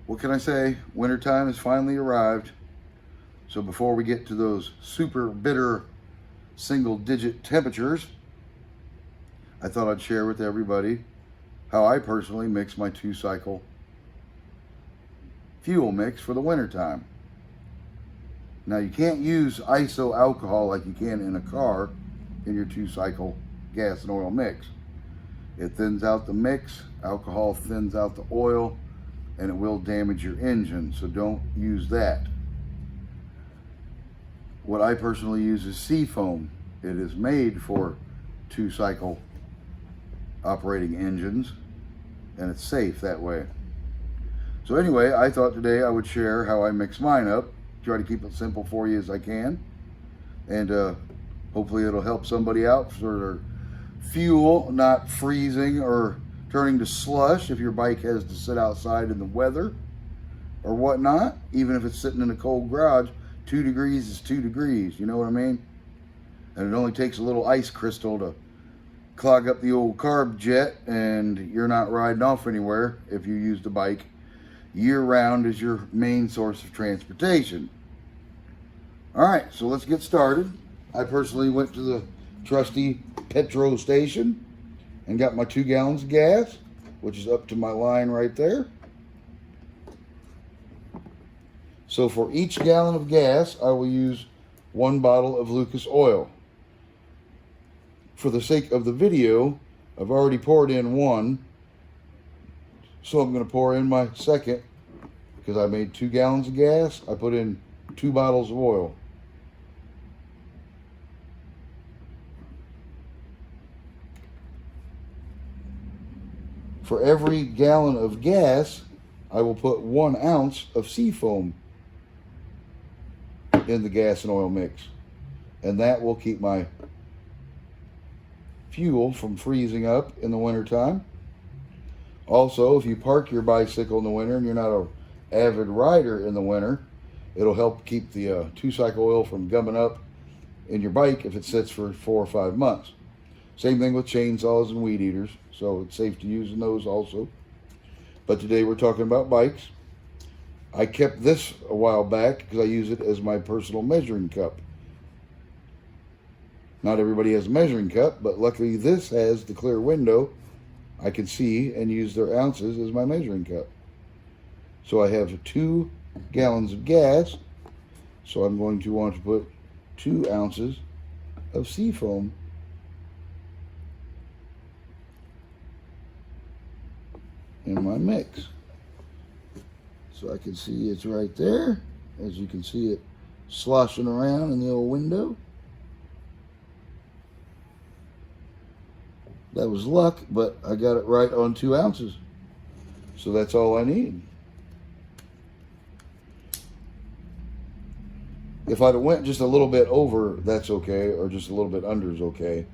what can I say? Wintertime has finally arrived. So before we get to those super bitter single-digit temperatures, I thought I'd share with everybody how I personally mix my 2-cycle fuel mix for the wintertime. Now, you can't use iso alcohol like you can in a car in your 2-cycle gas and oil mix. It thins out the mix, alcohol thins out the oil, and it will damage your engine, so don't use that. What I personally use is seafoam. It is made for 2-cycle operating engines, and it's safe that way. So anyway, I thought today I would share how I mix mine up, try to keep it simple for you as I can, and hopefully it'll help somebody out for their fuel not freezing or turning to slush if your bike has to sit outside in the weather or whatnot. Even if it's sitting in a cold garage, 2 degrees is 2 degrees, you know what I mean? And it only takes a little ice crystal to clog up the old carb jet, and you're not riding off anywhere if you use the bike year-round as your main source of transportation. All right, so let's get started. I personally went to the trusty petrol station and got my 2 gallons of gas, which is up to my line right there. So for each gallon of gas, I will use 1 bottle of Lucas oil. For the sake of the video, I've already poured in 1, so I'm going to pour in my second. Because I made 2 gallons of gas, I put in 2 bottles of oil. For every gallon of gas, I will put 1 ounce of seafoam in the gas and oil mix. And that will keep my fuel from freezing up in the wintertime. Also, if you park your bicycle in the winter and you're not an avid rider in the winter, it'll help keep the 2-cycle oil from gumming up in your bike if it sits for 4 or 5 months. Same thing with chainsaws and weed eaters, so it's safe to use in those also. But today we're talking about bikes. I kept this a while back because I use it as my personal measuring cup. Not everybody has a measuring cup, but luckily this has the clear window. I can see and use their ounces as my measuring cup. So I have 2 gallons of gas, so I'm going to want to put 2 ounces of seafoam in my mix. So I can see it's right there. As you can see it sloshing around in the old window. That was luck, but I got it right on 2 ounces. So that's all I need. If I'd have went just a little bit over, that's okay, or just a little bit under is okay.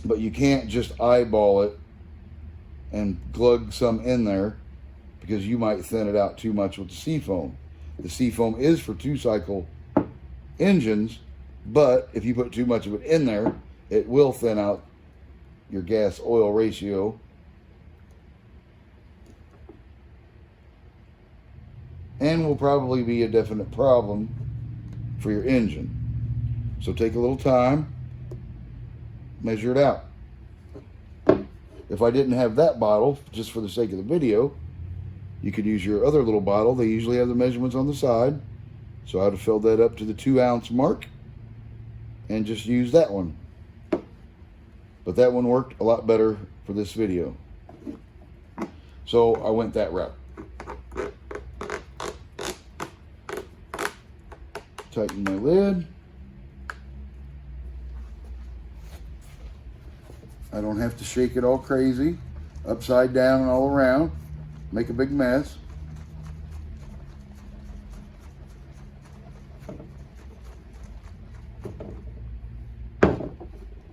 But you can't just eyeball it and glug some in there, because you might thin it out too much with the seafoam. The seafoam is for 2-cycle engines, but if you put too much of it in there, it will thin out your gas oil ratio, and will probably be a definite problem for your engine. So take a little time, measure it out. If I didn't have that bottle, just for the sake of the video, you could use your other little bottle. They usually have the measurements on the side. So I'd have filled that up to the 2 ounce mark and just use that one. But that one worked a lot better for this video. So I went that route. Tighten my lid. I don't have to shake it all crazy, upside down and all around, make a big mess.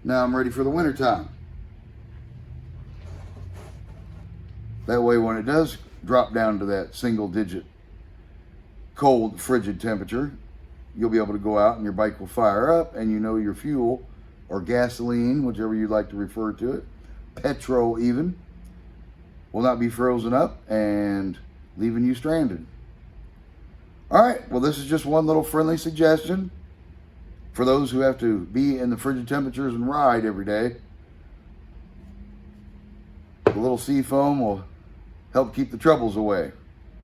Now I'm ready for the winter time. That way when it does drop down to that single digit cold, frigid temperature, you'll be able to go out and your bike will fire up, and you know your fuel or gasoline, whichever you'd like to refer to it, petrol even, will not be frozen up, and leaving you stranded. All right, well, this is just one little friendly suggestion for those who have to be in the frigid temperatures and ride every day. A little sea foam will help keep the troubles away.